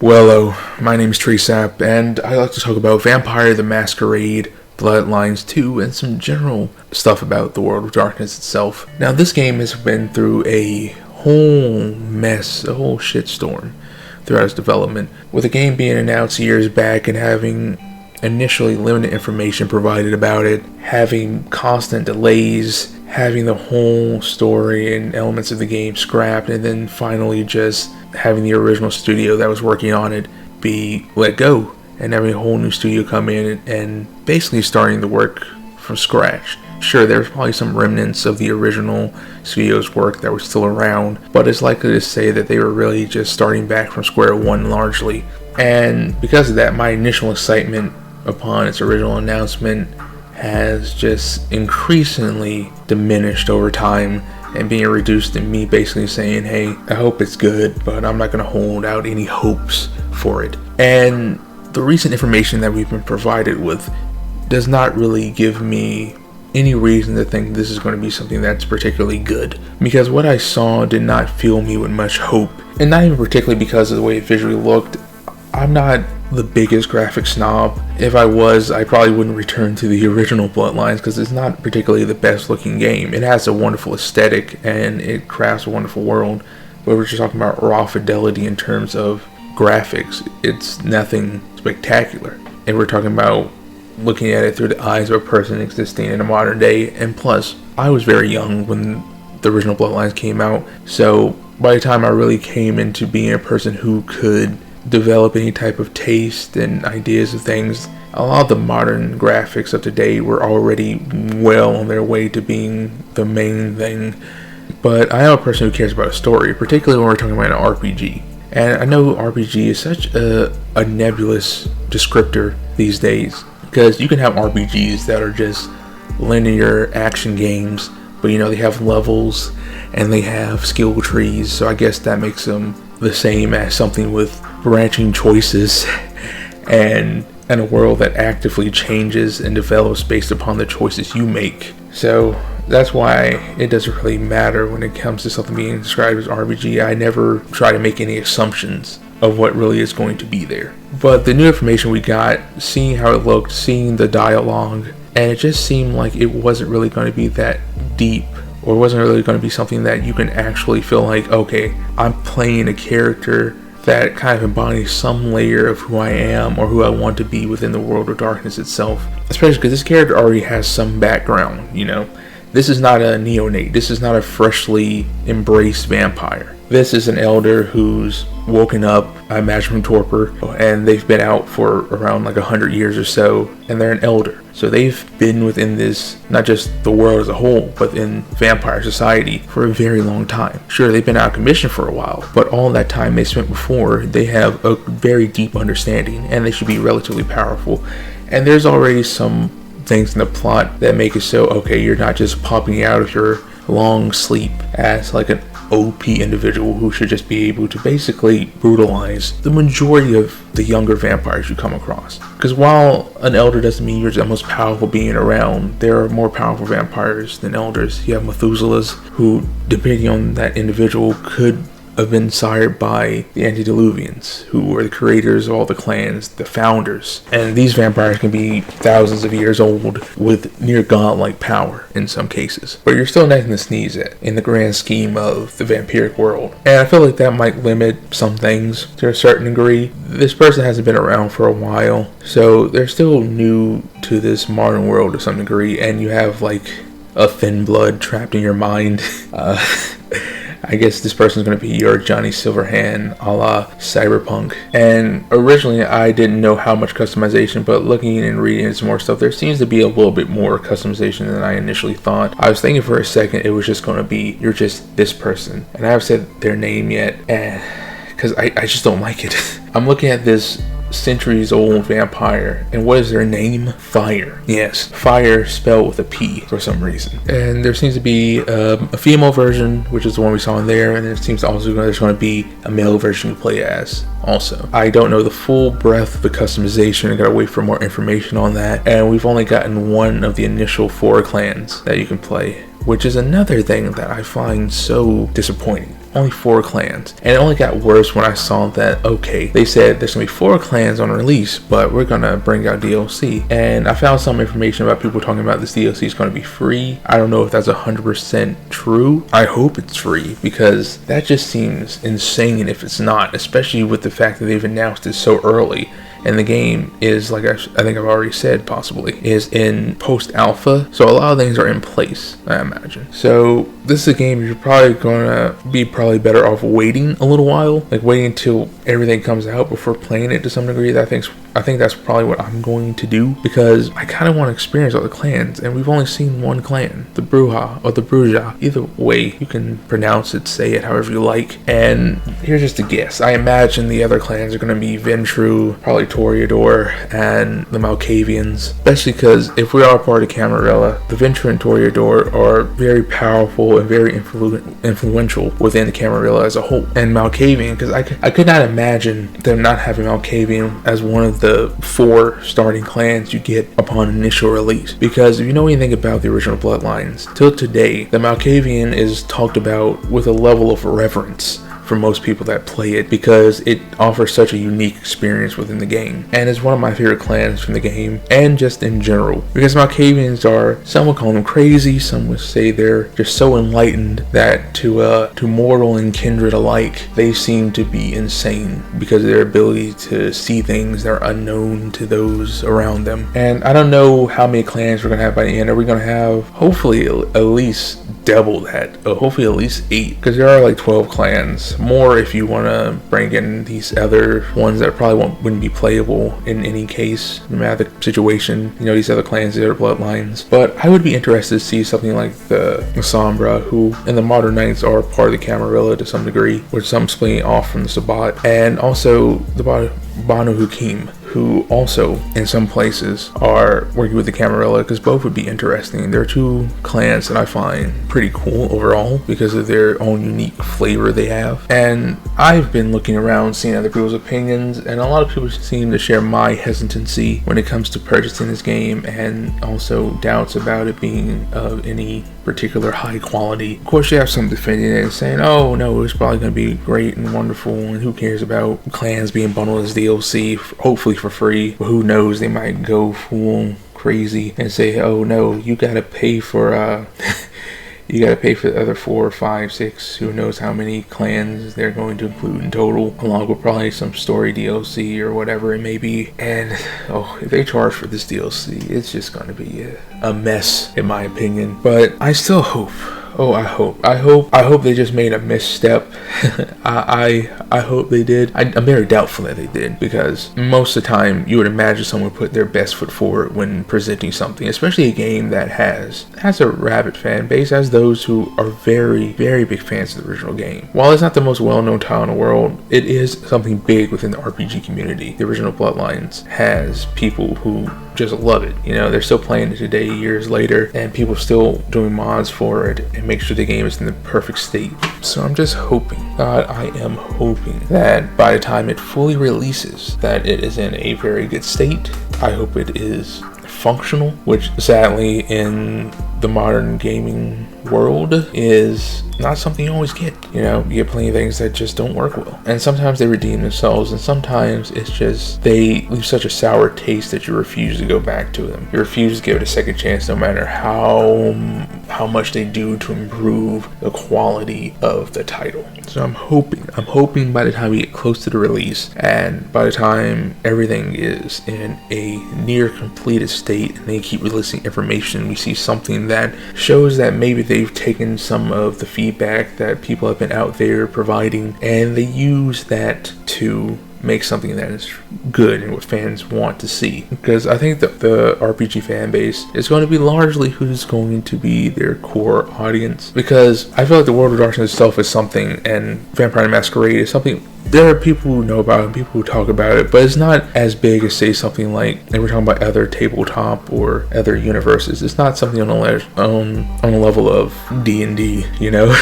Hello, my name is Tresap, and I like to talk about Vampire the Masquerade, Bloodlines 2, and some general stuff about the World of Darkness itself. Now, this game has been through a whole mess, a whole shitstorm throughout its development, with the game being announced years back and having initially limited information provided about it, having constant delays, having the whole story and elements of the game scrapped, and then finally just having the original studio that was working on it be let go, and having a whole new studio come in and basically starting the work from scratch. Sure, there's probably some remnants of the original studio's work that were still around, but it's likely to say that they were really just starting back from square one largely. And because of that, my initial excitement upon its original announcement has just increasingly diminished over time, and being reduced to me basically saying, hey, I hope it's good, but I'm not going to hold out any hopes for it. And the recent information that we've been provided with does not really give me any reason to think this is going to be something that's particularly good, because what I saw did not fill me with much hope, and not even particularly because of the way it visually looked. I'm not the biggest graphic snob. If I was, I probably wouldn't return to the original Bloodlines because it's not particularly the best looking game. It has a wonderful aesthetic and it crafts a wonderful world, but we're just talking about raw fidelity in terms of graphics. It's nothing spectacular. And we're talking about looking at it through the eyes of a person existing in a modern day. And plus, I was very young when the original Bloodlines came out, so by the time I really came into being a person who could develop any type of taste and ideas of things, a lot of the modern graphics of today were already well on their way to being the main thing. But I am a person who cares about a story, particularly when we're talking about an RPG. And I know RPG is such a nebulous descriptor these days, because you can have RPGs that are just linear action games, but they have levels and they have skill trees, so I guess that makes them the same as something with branching choices and a world that actively changes and develops based upon the choices you make. So that's why it doesn't really matter when it comes to something being described as RPG. I never try to make any assumptions of what really is going to be there. But the new information we got, seeing how it looked, seeing the dialogue, and it just seemed like it wasn't really going to be that deep, or wasn't really going to be something that you can actually feel like, okay, I'm playing a character that kind of embodies some layer of who I am or who I want to be within the World of Darkness itself. Especially because this character already has some background, This is not a neonate. This is not a freshly embraced vampire. This is an elder who's woken up, I imagine, from torpor, and they've been out for around 100 years or so, and they're an elder. So they've been within this, not just the world as a whole, but in vampire society for a very long time. Sure, they've been out of commission for a while, but all that time they spent before, they have a very deep understanding, and they should be relatively powerful. And there's already some things in the plot that make it so, okay, you're not just popping out of your long sleep as an OP individual who should just be able to basically brutalize the majority of the younger vampires you come across. Because while an elder doesn't mean you're the most powerful being around, there are more powerful vampires than elders. You have Methuselahs, who, depending on that individual, could have been sired by the antediluvians, who were the creators of all the clans, the founders. And these vampires can be thousands of years old with near godlike power in some cases. But you're still nothing to sneeze at in the grand scheme of the vampiric world. And I feel like that might limit some things to a certain degree. This person hasn't been around for a while, so they're still new to this modern world to some degree, and you have a thin blood trapped in your mind. I guess this person is going to be your Johnny Silverhand a la Cyberpunk. And originally I didn't know how much customization, but looking and reading some more stuff, there seems to be a little bit more customization than I initially thought. I was thinking for a second it was just going to be, you're just this person. And I haven't said their name yet, because I just don't like it. I'm looking at this centuries old vampire, and what is their name? Fire. Yes, Fire spelled with a P for some reason. And there seems to be a female version, which is the one we saw in there, and there seems to also there's going to be a male version you play as also. I don't know the full breadth of the customization. I gotta wait for more information on that, and we've only gotten one of the initial 4 clans that you can play, which is another thing that I find so disappointing. only 4 clans. And it only got worse when I saw that, okay, they said there's gonna be 4 clans on release, but we're gonna bring out DLC. And I found some information about people talking about this DLC is gonna be free. I don't know if that's 100% true. I hope it's free, because that just seems insane if it's not, especially with the fact that they've announced it so early. And the game is, like I think I've already said, possibly, is in post-alpha. So a lot of things are in place, I imagine. So this is a game you're probably going to be better off waiting a little while. Like waiting until everything comes out before playing it to some degree. I think that's probably what I'm going to do, because I kind of want to experience all the clans. And we've only seen one clan, the Bruja or the Bruja. Either way, you can pronounce it, say it however you like. And here's just a guess. I imagine the other clans are going to be Ventru, probably Toreador, and the Malkavians, especially because if we are part of Camarilla, the Ventru and Toreador are very powerful and very influential within the Camarilla as a whole. And Malkavian, because I could not imagine them not having Malkavian as one of the 4 starting clans you get upon initial release. Because if you know anything about the original Bloodlines, till today, the Malkavian is talked about with a level of reverence for most people that play it, because it offers such a unique experience within the game, and is one of my favorite clans from the game, and just in general, because Malkavians are, some would call them crazy, some would say they're just so enlightened that to mortal and kindred alike, they seem to be insane because of their ability to see things that are unknown to those around them. And I don't know how many clans we're gonna have by the end. Are we gonna have, hopefully, at least double that, hopefully at least 8, because there are like 12 clans, more if you want to bring in these other ones that probably wouldn't be playable in any case, no matter the situation, you know, these other clans, the other bloodlines. But I would be interested to see something like the Sombra, who in the Modern Knights are part of the Camarilla to some degree, with some splitting off from the Sabbat, and also the Banu Hukim, who also in some places are working with the Camarilla, because both would be interesting. They're 2 clans that I find pretty cool overall because of their own unique flavor they have. And I've been looking around, seeing other people's opinions, and a lot of people seem to share my hesitancy when it comes to purchasing this game, and also doubts about it being of any particular high quality. Of course, you have some defending it and saying, oh no, it's probably going to be great and wonderful, and who cares about clans being bundled as DLC, hopefully for free. But who knows, they might go full crazy and say, oh no, you gotta pay for you gotta pay for the other 4 or 5, 6, who knows how many clans they're going to include in total, along with probably some story DLC or whatever it may be. And if they charge for this DLC, it's just gonna be a mess, in my opinion. But I still hope, I hope they just made a misstep. I hope they did. I'm very doubtful that they did, because most of the time you would imagine someone would put their best foot forward when presenting something, especially a game that has a rabid fan base, as those who are very, very big fans of the original game. While it's not the most well-known title in the world, it is something big within the RPG community. The original Bloodlines has people who just love it. You know, they're still playing it today, years later, and people still doing mods for it and make sure the game is in the perfect state. So I'm just hoping, God, I am hoping that by the time it fully releases, that it is in a very good state. I hope it is functional, which sadly in the modern gaming world is not something you always get. You know, you get plenty of things that just don't work well, and sometimes they redeem themselves, and sometimes it's just they leave such a sour taste that you refuse to go back to them. You refuse to give it a second chance, no matter how much they do to improve the quality of the title. So I'm hoping by the time we get close to the release, and by the time everything is in a near completed state, and they keep releasing information, we see something that shows that maybe they've taken some of the feedback that people have been out there providing, and they use that to make something that is good and what fans want to see. Because I think that the RPG fan base is going to be largely who's going to be their core audience, because I feel like the World of Darkness itself is something, and Vampire the Masquerade is something. There are people who know about it, people who talk about it, but it's not as big as, say, something like, and we're talking about other tabletop or other universes. It's not something on a level of D&D, you know,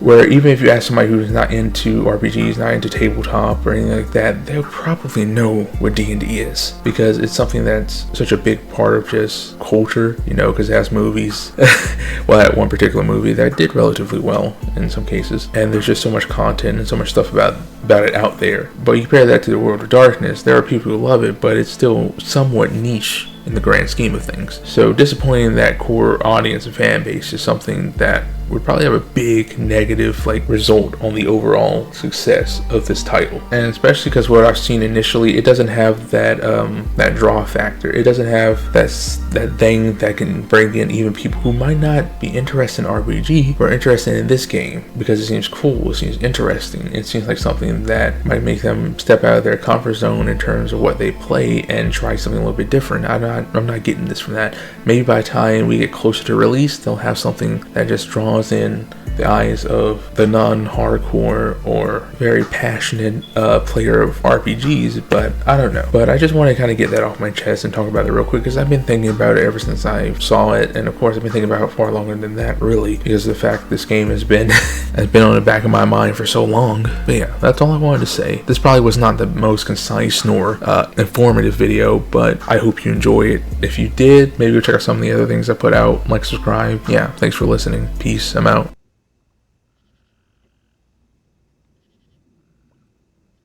where even if you ask somebody who's not into RPGs, not into tabletop or anything like that, that they'll probably know what D&D is, because it's something that's such a big part of just culture, you know, because it has movies. Well, that one particular movie that did relatively well in some cases, and there's just so much content and so much stuff about it out there. But you compare that to the World of Darkness, there are people who love it, but it's still somewhat niche in the grand scheme of things. So disappointing that core audience and fan base is something that would probably have a big negative result on the overall success of this title. And especially because what I've seen initially, it doesn't have that that draw factor. It doesn't have that thing that can bring in even people who might not be interested in RPG or interested in this game, because it seems cool, it seems interesting, it seems like something that might make them step out of their comfort zone in terms of what they play and try something a little bit different. I'm not getting this from that. Maybe by the time we get closer to release, they'll have something that just draws in the eyes of the non-hardcore or very passionate player of RPGs, but I don't know. But I just want to kind of get that off my chest and talk about it real quick, because I've been thinking about it ever since I saw it, and of course I've been thinking about it far longer than that, really, because of the fact this game has been has been on the back of my mind for so long. But yeah, that's all I wanted to say. This probably was not the most concise nor informative video, but I hope you enjoy it. If you did, maybe go check out some of the other things I put out, like, subscribe. Yeah, thanks for listening. Peace. I'm out.